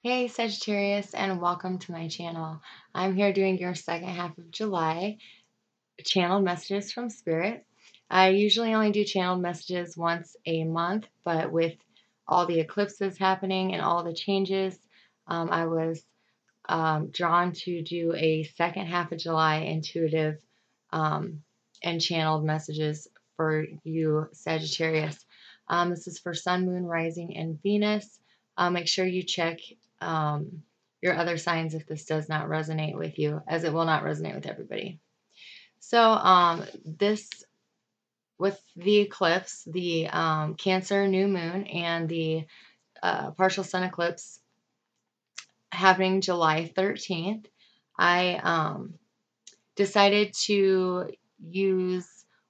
Hey Sagittarius, and welcome to my channel. I'm here doing your second half of July channeled messages from Spirit. I usually only do channeled messages once a month, but with all the eclipses happening and all the changes, I was drawn to do a second half of July intuitive um, and channeled messages for you, Sagittarius. This is for Sun, Moon, Rising, and Venus. Make sure you check your other signs if this does not resonate with you, as it will not resonate with everybody. So, this with the eclipse, the Cancer new moon, and the partial sun eclipse happening July 13th, I decided to use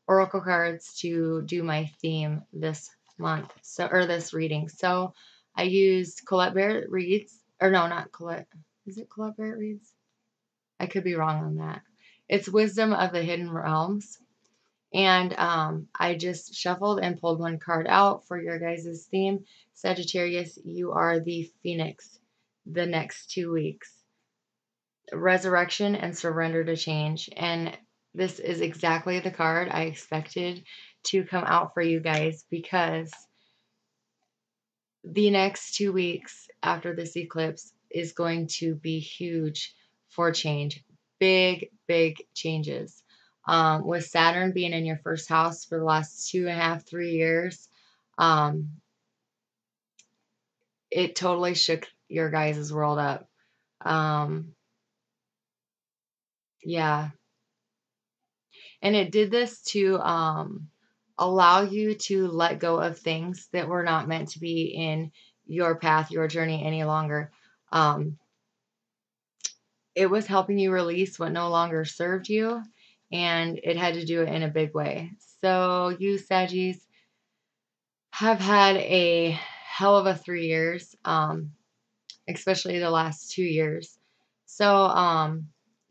oracle cards to do my theme this month, or this reading. So I used Colette Barrett Reads, or no, not Colette. Is it Colette Barrett Reads? I could be wrong on that. It's Wisdom of the Hidden Realms. And I just shuffled and pulled one card out for your guys' theme. Sagittarius, you are the phoenix the next 2 weeks. Resurrection and surrender to change. And this is exactly the card I expected to come out for you guys, because the next 2 weeks after this eclipse is going to be huge for change. Big, big changes. With Saturn being in your first house for the last 2.5, 3 years, um, it totally shook your guys' world up. Um, yeah. And it did this to allow you to let go of things that were not meant to be in your path, your journey any longer. Um, it was helping you release what no longer served you, and it had to do it in a big way. So you Saggies have had a hell of a 3 years, especially the last 2 years. So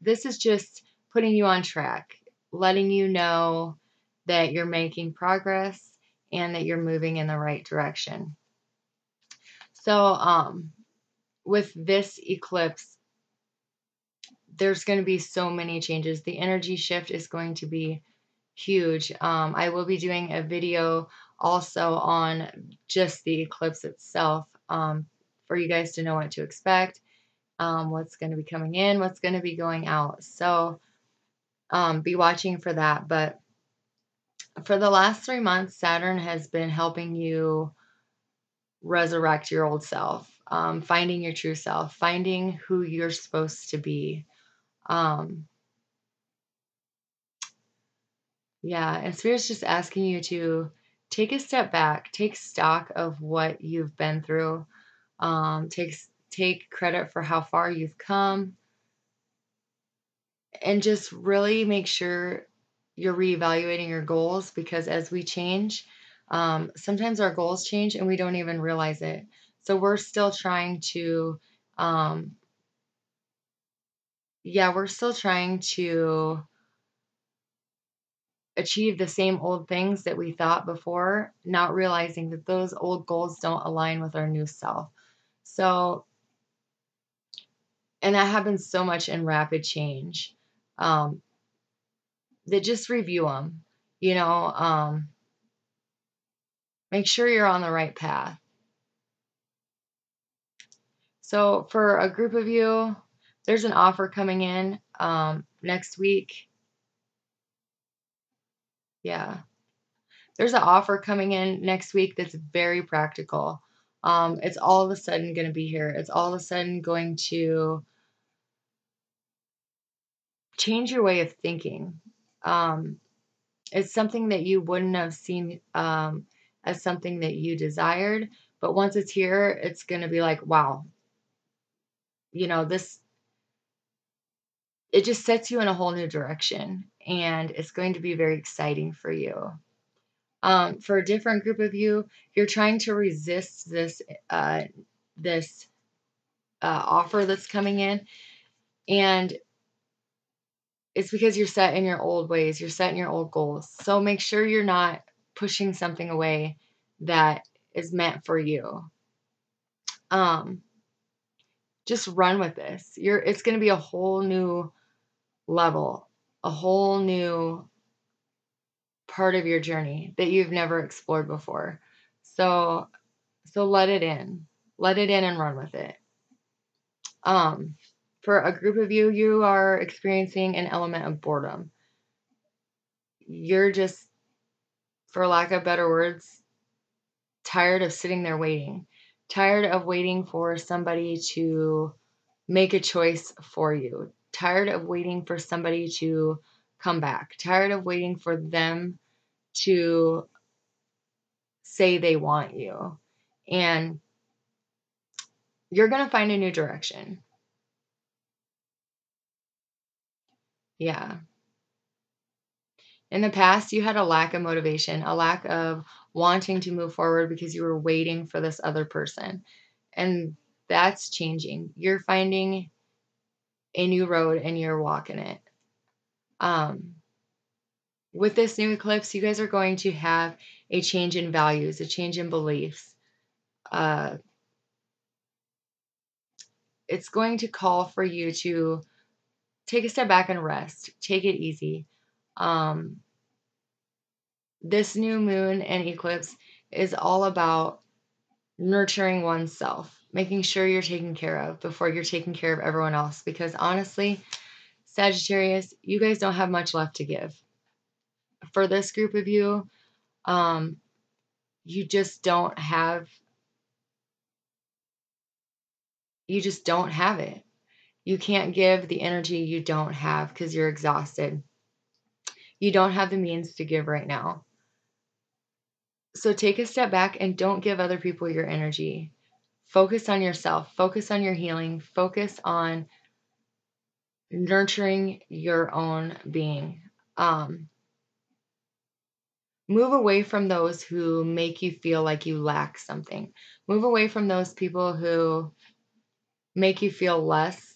this is just putting you on track, letting you know that you're making progress and that you're moving in the right direction. So with this eclipse, there's going to be so many changes. The energy shift is going to be huge. I will be doing a video also on just the eclipse itself, for you guys to know what to expect, what's going to be coming in, what's going to be going out. So be watching for that. But for the last 3 months, Saturn has been helping you resurrect your old self, finding your true self, finding who you're supposed to be. Yeah, and Spirit's just asking you to take a step back, take stock of what you've been through, take credit for how far you've come, and just really make sure you're reevaluating your goals, because as we change, sometimes our goals change and we don't even realize it. So we're still trying to, um, yeah, we're still trying to achieve the same old things that we thought before, not realizing that those old goals don't align with our new self. So, and that happens so much in rapid change, um, that just review them, you know, make sure you're on the right path. So for a group of you, there's an offer coming in next week. Yeah. There's an offer coming in next week that's very practical. It's all of a sudden going to be here. It's all of a sudden going to change your way of thinking. Um, it's something that you wouldn't have seen as something that you desired, but once it's here, it's going to be like, wow, this, it just sets you in a whole new direction, and it's going to be very exciting for you. For a different group of you, you're trying to resist this offer that's coming in, and it's because you're set in your old ways, you're set in your old goals. So make sure you're not pushing something away that is meant for you. Um, just run with this. It's going to be a whole new level, a whole new part of your journey that you've never explored before. So let it in. Let it in and run with it. For a group of you, you are experiencing an element of boredom. You're just, for lack of better words, tired of sitting there waiting. Tired of waiting for somebody to make a choice for you. Tired of waiting for somebody to come back. Tired of waiting for them to say they want you. And you're going to find a new direction. Yeah. In the past, you had a lack of motivation, a lack of wanting to move forward because you were waiting for this other person. And that's changing. You're finding a new road and you're walking it. With this new eclipse, you guys are going to have a change in values, a change in beliefs. It's going to call for you to take a step back and rest. Take it easy. This new moon and eclipse is all about nurturing oneself, making sure you're taken care of before you're taking care of everyone else. Because honestly, Sagittarius, you guys don't have much left to give. For this group of you, you just don't have it. You can't give the energy you don't have because you're exhausted. You don't have the means to give right now. So take a step back and don't give other people your energy. Focus on yourself. Focus on your healing. Focus on nurturing your own being. Move away from those who make you feel like you lack something. Move away from those people who make you feel less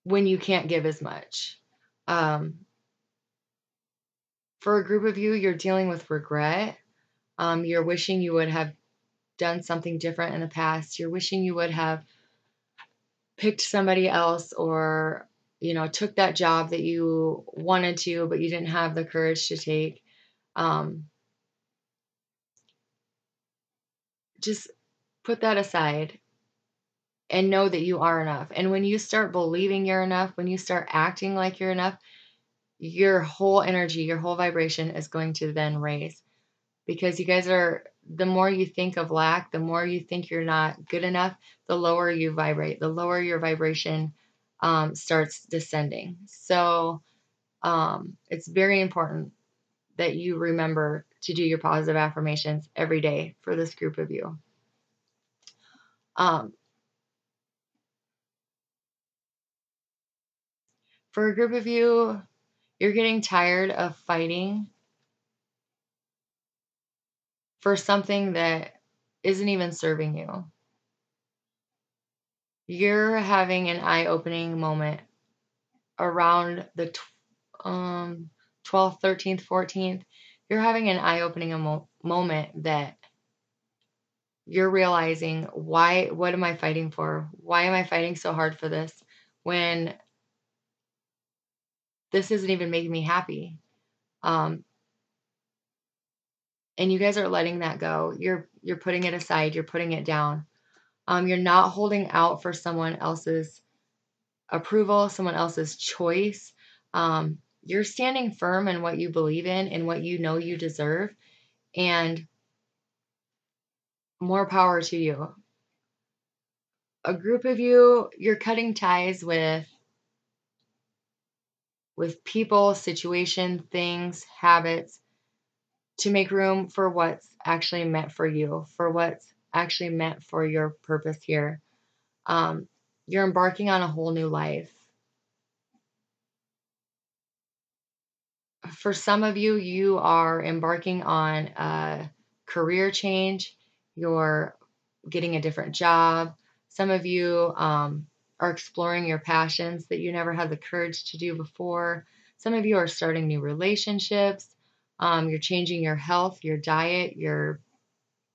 when you can't give as much. For a group of you, you're dealing with regret. You're wishing you would have done something different in the past. You're wishing you would have picked somebody else or, took that job that you wanted to, but you didn't have the courage to take. Just put that aside and know that you are enough. And when you start believing you're enough, when you start acting like you're enough, your whole energy, your whole vibration is going to then raise. Because you guys the more you think of lack, the more you think you're not good enough, the lower you vibrate, the lower your vibration starts descending. So it's very important that you remember to do your positive affirmations every day for this group of you. For a group of you, you're getting tired of fighting for something that isn't even serving you. You're having an eye-opening moment around the 12th, 13th, 14th. You're having an eye-opening moment that you're realizing, what am I fighting for? Why am I fighting so hard for this when this isn't even making me happy? And you guys are letting that go. You're putting it aside. You're putting it down. You're not holding out for someone else's approval, someone else's choice. You're standing firm in what you believe in and what you know you deserve. And more power to you. A group of you, you're cutting ties with people, situation, things, habits to make room for what's actually meant for you, for what's actually meant for your purpose here. You're embarking on a whole new life. For some of you, you are embarking on a career change. You're getting a different job. Some of you are exploring your passions that you never had the courage to do before. Some of you are starting new relationships. You're changing your health, your diet, your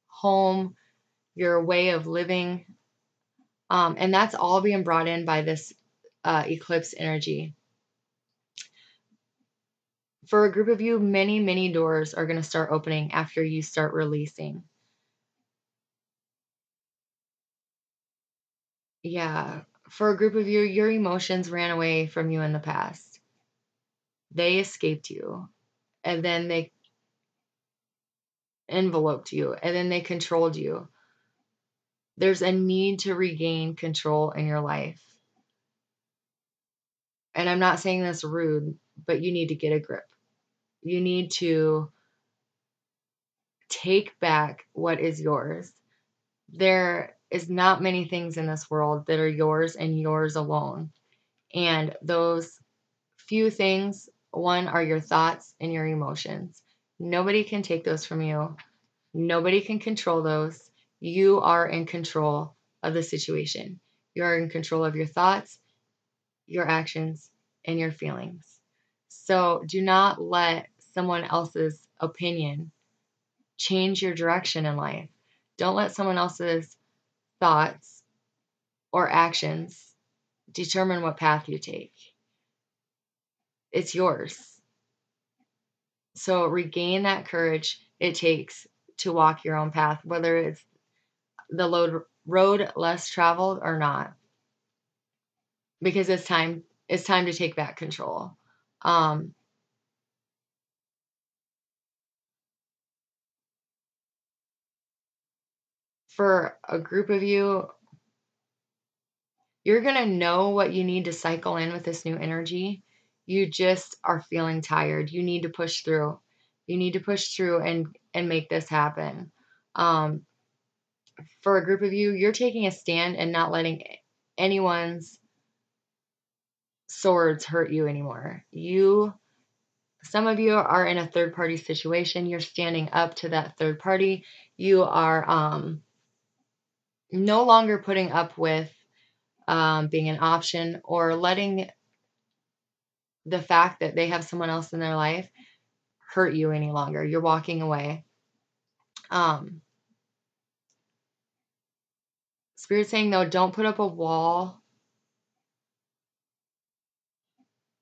home, your way of living. And that's all being brought in by this eclipse energy. For a group of you, many, many doors are going to start opening after you start releasing. Yeah. For a group of you, your emotions ran away from you in the past. They escaped you. And then they enveloped you. And then they controlled you. There's a need to regain control in your life. And I'm not saying this rude, but you need to get a grip. You need to take back what is yours. There is not many things in this world that are yours and yours alone. And those few things, one, are your thoughts and your emotions. Nobody can take those from you. Nobody can control those. You are in control of the situation. You are in control of your thoughts, your actions, and your feelings. So do not let someone else's opinion change your direction in life. Don't let someone else's thoughts or actions determine what path you take. It's yours. So regain that courage it takes to walk your own path, whether it's the road less traveled or not, because it's time to take back control. For a group of you, you're going to know what you need to cycle in with this new energy. You just are feeling tired. You need to push through. You need to push through and make this happen. For a group of you, you're taking a stand and not letting anyone's swords hurt you anymore. Some of you are in a third party situation. You're standing up to that third party. You are no longer putting up with being an option or letting the fact that they have someone else in their life hurt you any longer. You're walking away. Spirit's saying, though, don't put up a wall.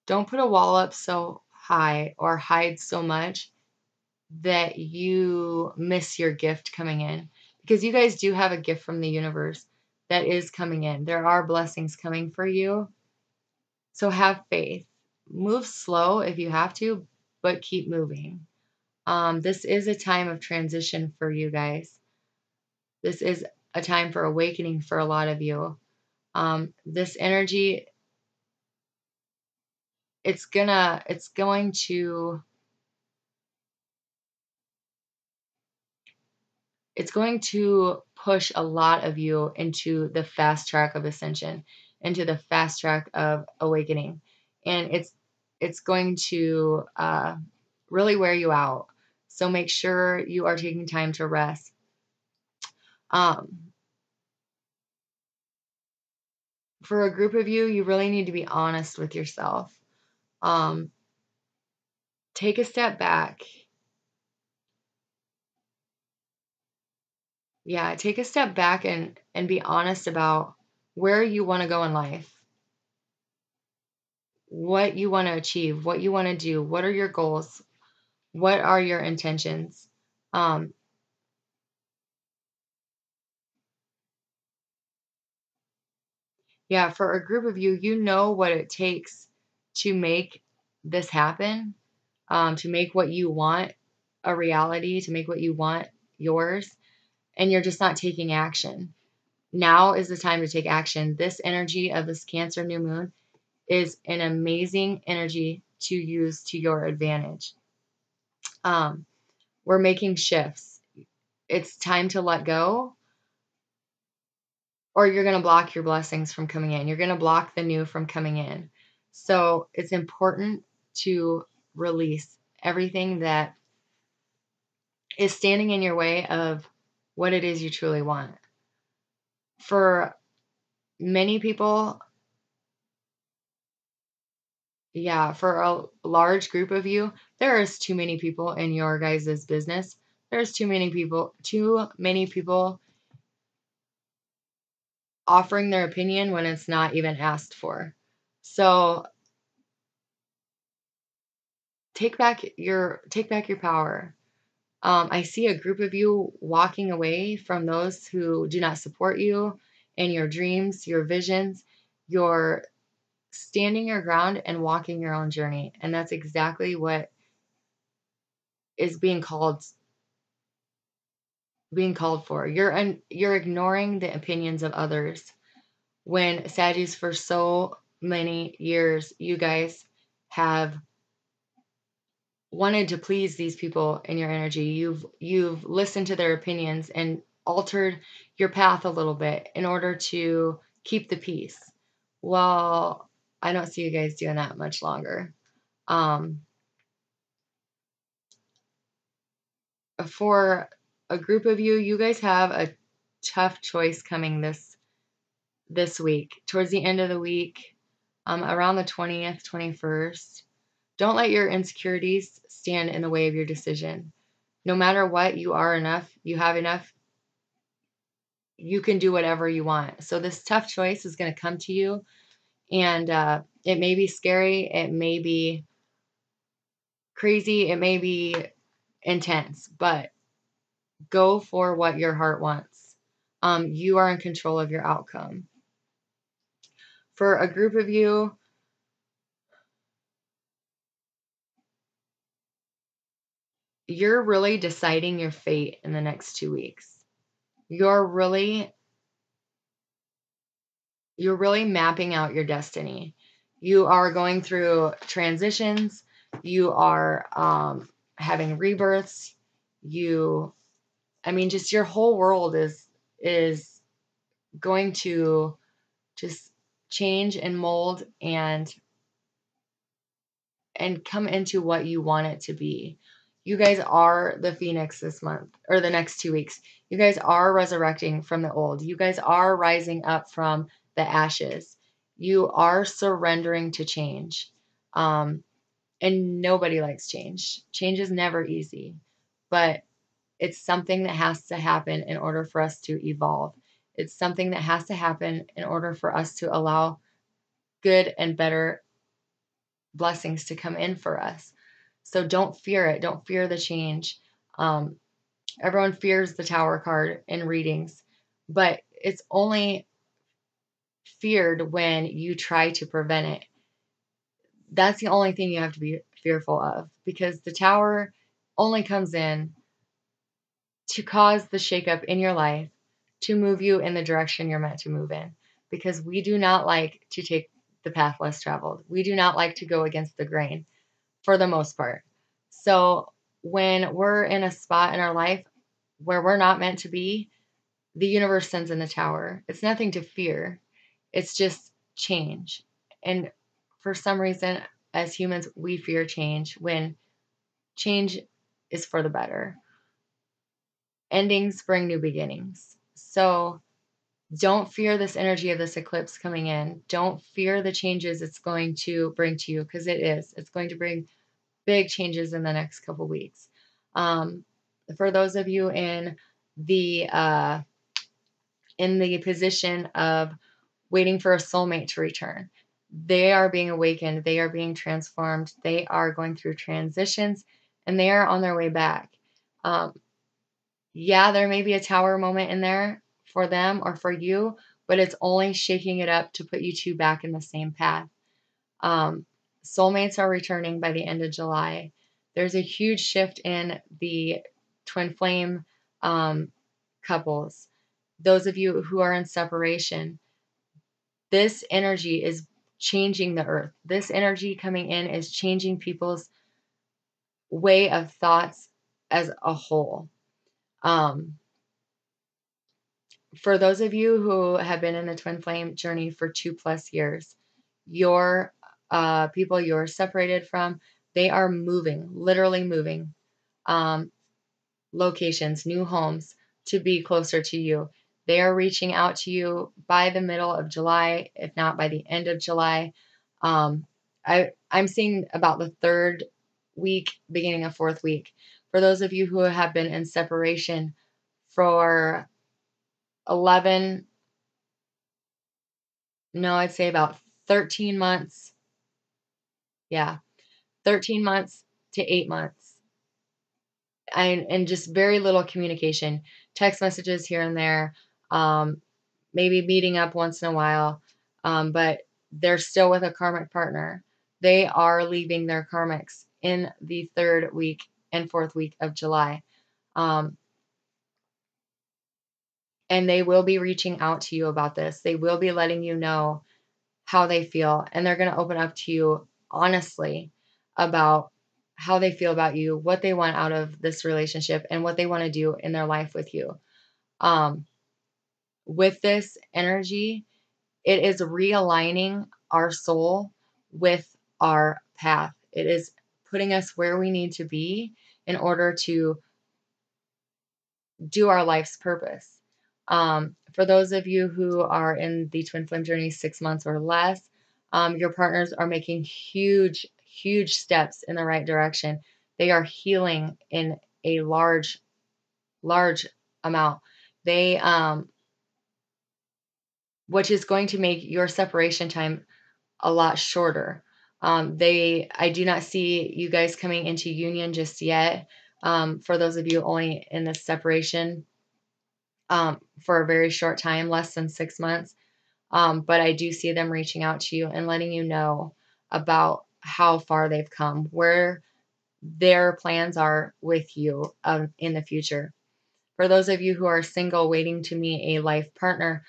Don't put a wall up so high or hide so much that you miss your gift coming in. Because you guys do have a gift from the universe that is coming in. There are blessings coming for you. So have faith. Move slow if you have to, but keep moving. This is a time of transition for you guys. This is a time for awakening for a lot of you. This energy, it's going to push a lot of you into the fast track of ascension, into the fast track of awakening. And it's going to really wear you out. So make sure you are taking time to rest. For a group of you, you really need to be honest with yourself. Take a step back. Yeah, take a step back and be honest about where you want to go in life, what you want to achieve, what you want to do, what are your goals, what are your intentions. Yeah, for a group of you, you know what it takes to make this happen, to make what you want a reality, to make what you want yours, and you're just not taking action. Now is the time to take action. This energy of this Cancer new moon is an amazing energy to use to your advantage. We're making shifts. It's time to let go, or you're going to block your blessings from coming in. You're going to block the new from coming in. So it's important to release everything that is standing in your way of what it is you truly want. For many people, yeah, for a large group of you, there is too many people in your guys' business. There's too many people offering their opinion when it's not even asked for. So take back your power. I see a group of you walking away from those who do not support you in your dreams, your visions. You're standing your ground and walking your own journey. And that's exactly what is being called for. You're ignoring the opinions of others. When Sagittarius, for so many years, you guys have wanted to please these people in your energy. You've listened to their opinions and altered your path a little bit in order to keep the peace. Well, I don't see you guys doing that much longer. For a group of you, you guys have a tough choice coming this week. Towards the end of the week, around the 20th, 21st. Don't let your insecurities stand in the way of your decision. No matter what, you are enough. You have enough. You can do whatever you want. So this tough choice is going to come to you, and it may be scary. It may be crazy. It may be intense, but go for what your heart wants. You are in control of your outcome. For a group of you, you're really deciding your fate in the next 2 weeks. You're really mapping out your destiny. You are going through transitions. You are having rebirths. Just your whole world is going to just change and mold and come into what you want it to be. You guys are the phoenix this month, or the next 2 weeks. You guys are resurrecting from the old. You guys are rising up from the ashes. You are surrendering to change. And nobody likes change. Change is never easy, but it's something that has to happen in order for us to evolve. It's something that has to happen in order for us to allow good and better blessings to come in for us. So don't fear it. Don't fear the change. Everyone fears the Tower card in readings, but it's only feared when you try to prevent it. That's the only thing you have to be fearful of, because the Tower only comes in to cause the shakeup in your life, to move you in the direction you're meant to move in, because we do not like to take the path less traveled. We do not like to go against the grain for the most part. So when we're in a spot in our life where we're not meant to be, the universe sends in the Tower. It's nothing to fear. It's just change. And for some reason, as humans, we fear change when change is for the better. Endings bring new beginnings. So don't fear this energy of this eclipse coming in. Don't fear the changes it's going to bring to you, because it is. It's going to bring big changes in the next couple weeks. For those of you in the position of waiting for a soulmate to return, they are being awakened. They are being transformed. They are going through transitions, and they are on their way back. Yeah, there may be a Tower moment in there for them or for you, but it's only shaking it up to put you two back in the same path. Soulmates are returning by the end of July. There's a huge shift in the twin flame couples. Those of you who are in separation, this energy is changing the earth. This energy coming in is changing people's way of thoughts as a whole. For those of you who have been in the twin flame journey for 2+ years, your people you're separated from, they are moving, literally moving locations, new homes to be closer to you. They are reaching out to you by the middle of July, if not by the end of July. I'm seeing about the 3rd week, beginning of 4th week. For those of you who have been in separation for 11 No, I'd say about 13 months. Yeah, 13 months to 8 months. And just very little communication, text messages here and there, um, maybe meeting up once in a while, but they're still with a karmic partner. They are leaving their karmics in the 3rd week and 4th week of July. Um, and they will be reaching out to you about this. They will be letting you know how they feel, and they're going to open up to you honestly about how they feel about you, what they want out of this relationship, and what they want to do in their life with you. Um, with this energy, it is realigning our soul with our path. It is putting us where we need to be in order to do our life's purpose. For those of you who are in the twin flame journey 6 months or less, your partners are making huge, huge steps in the right direction. They are healing in a large, large amount. They, which is going to make your separation time a lot shorter. I do not see you guys coming into union just yet. For those of you only in this separation, for a very short time, less than 6 months. But I do see them reaching out to you and letting you know about how far they've come, where their plans are with you in the future. For those of you who are single waiting to meet a life partner,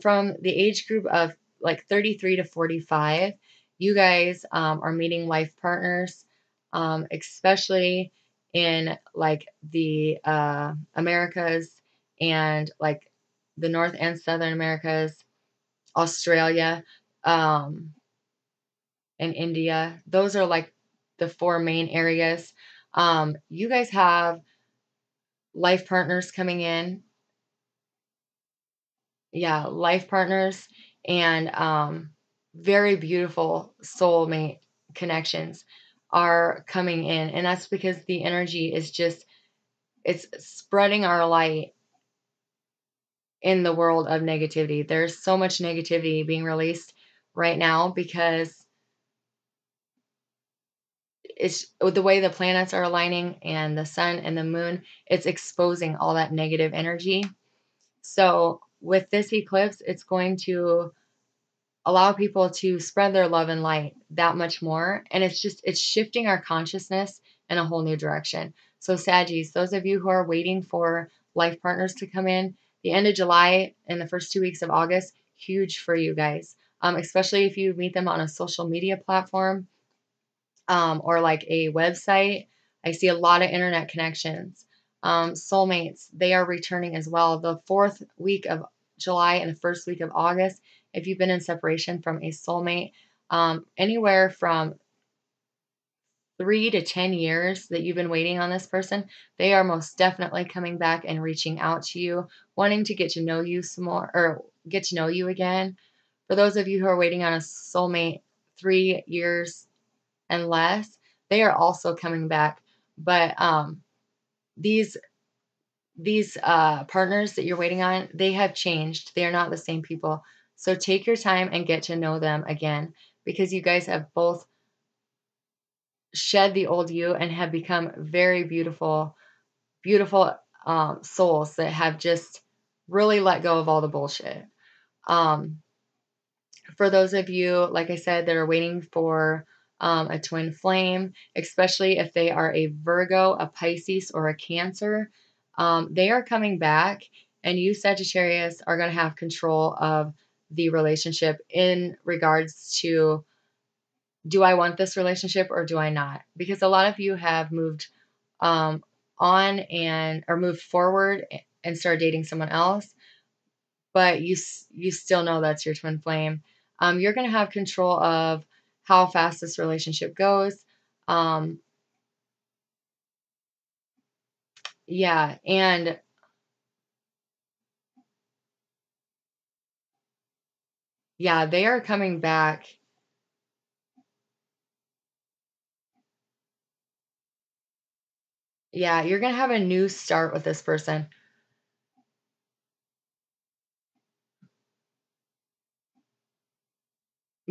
from the age group of like 33 to 45, you guys are meeting life partners, especially in like the Americas and like the North and Southern Americas, Australia, um, and India. Those are like the 4 main areas. You guys have life partners coming in. Yeah, life partners and very beautiful soulmate connections are coming in. And that's because the energy is just, it's spreading our light in the world of negativity. There's so much negativity being released right now because it's the way the planets are aligning and the sun and the moon, it's exposing all that negative energy. So with this eclipse, it's going to allow people to spread their love and light that much more. And it's shifting our consciousness in a whole new direction. So Saggies, those of you who are waiting for life partners to come in, the end of July and the first 2 weeks of August, huge for you guys. Especially if you meet them on a social media platform, or like a website. I see a lot of internet connections. Soulmates, they are returning as well. The 4th week of July and the 1st week of August, if you've been in separation from a soulmate, anywhere from 3 to 10 years that you've been waiting on this person, they are most definitely coming back and reaching out to you, wanting to get to know you some more or get to know you again. For those of you who are waiting on a soulmate 3 years and less, they are also coming back. But these partners that you're waiting on, they have changed. They are not the same people. So take your time and get to know them again, because you guys have both shed the old you and have become very beautiful, beautiful souls that have just really let go of all the bullshit. Um, for those of you, like I said, that are waiting for a twin flame, especially if they are a Virgo, a Pisces, or a Cancer, they are coming back, and you, Sagittarius, are going to have control of the relationship in regards to, do I want this relationship or do I not? Because a lot of you have moved um, on and or moved forward and started dating someone else, but you still know that's your twin flame. You're going to have control of how fast this relationship goes. Um, yeah, and yeah, they are coming back. Yeah, you're going to have a new start with this person.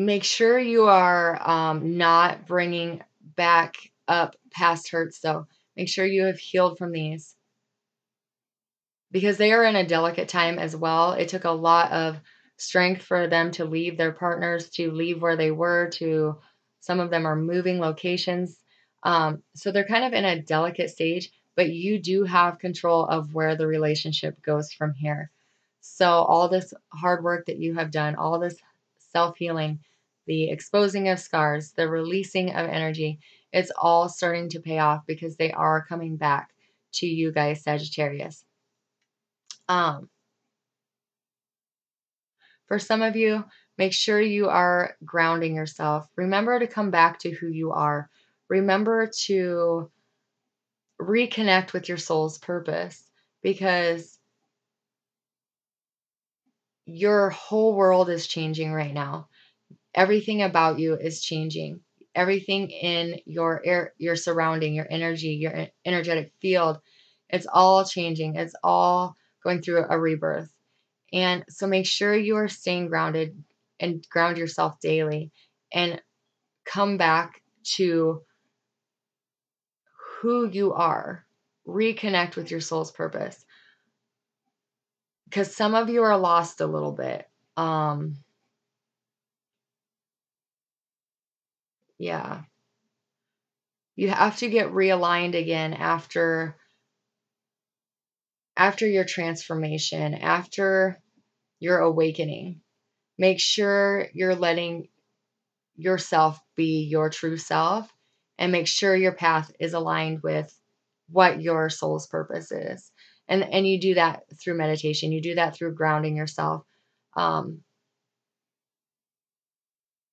Make sure you are not bringing back up past hurts, though. Make sure you have healed from these because they are in a delicate time as well. It took a lot of strength for them to leave their partners, to leave where they were, to some of them are moving locations. So they're kind of in a delicate stage, but you do have control of where the relationship goes from here. So all this hard work that you have done, all this self-healing, the exposing of scars, the releasing of energy, it's all starting to pay off because they are coming back to you guys, Sagittarius. Um, for some of you, make sure you are grounding yourself. Remember to come back to who you are. Remember to reconnect with your soul's purpose because your whole world is changing right now. Everything about you is changing. Everything in your surrounding, your energy, your energetic field, it's all changing. It's all going through a rebirth. And so make sure you are staying grounded and ground yourself daily and come back to who you are. Reconnect with your soul's purpose. Because some of you are lost a little bit. Yeah. You have to get realigned again after your transformation, after your awakening. Make sure you're letting yourself be your true self and make sure your path is aligned with what your soul's purpose is. And you do that through meditation. You do that through grounding yourself. Um,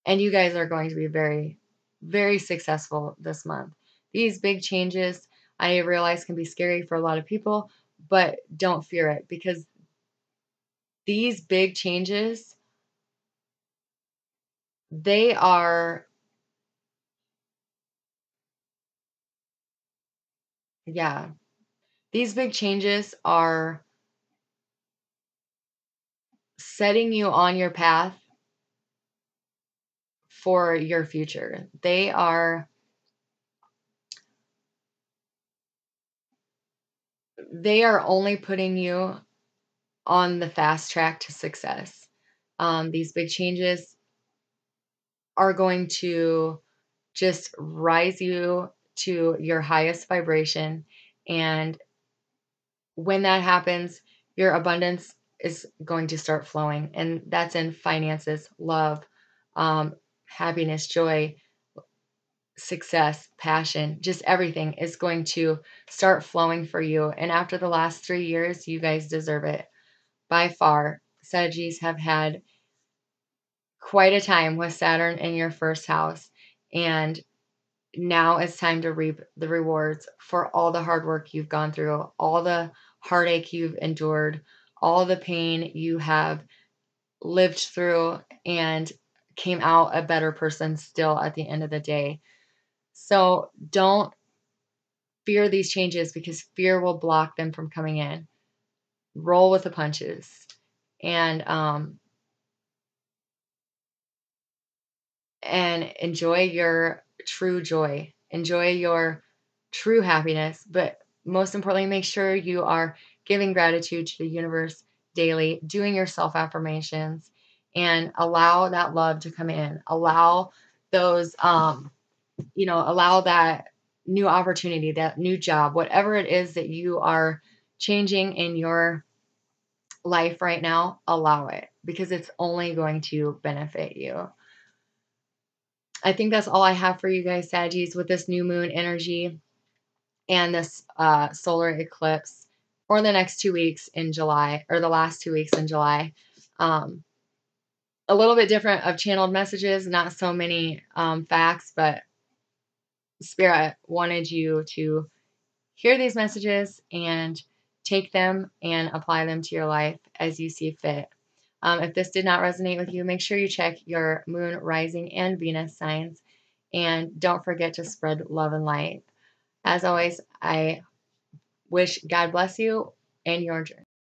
and you guys are going to be very, very successful this month. These big changes, I realize, can be scary for a lot of people, but don't fear it because these big changes, they are, yeah, these big changes are setting you on your path for your future. They are only putting you on the fast track to success. These big changes are going to just rise you to your highest vibration. And when that happens, your abundance is going to start flowing. And that's in finances, love, happiness, joy, success, passion, just everything is going to start flowing for you. And after the last 3 years, you guys deserve it. By far, Saggies have had quite a time with Saturn in your first house. And now it's time to reap the rewards for all the hard work you've gone through, all the heartache you've endured, all the pain you have lived through, and came out a better person still at the end of the day. So don't fear these changes because fear will block them from coming in. Roll with the punches and enjoy your true joy. Enjoy your true happiness, but most importantly, make sure you are giving gratitude to the universe daily, doing your self affirmations, and allow that love to come in. Allow those, allow that new opportunity, that new job, whatever it is that you are changing in your life right now, allow it because it's only going to benefit you. I think that's all I have for you guys, Saggies, with this new moon energy and this solar eclipse for the next 2 weeks in July, or the last 2 weeks in July. A little bit different of channeled messages, not so many facts, but Spirit wanted you to hear these messages and take them and apply them to your life as you see fit. If this did not resonate with you, make sure you check your moon, rising, and Venus signs. And don't forget to spread love and light. As always, I wish God bless you and your journey.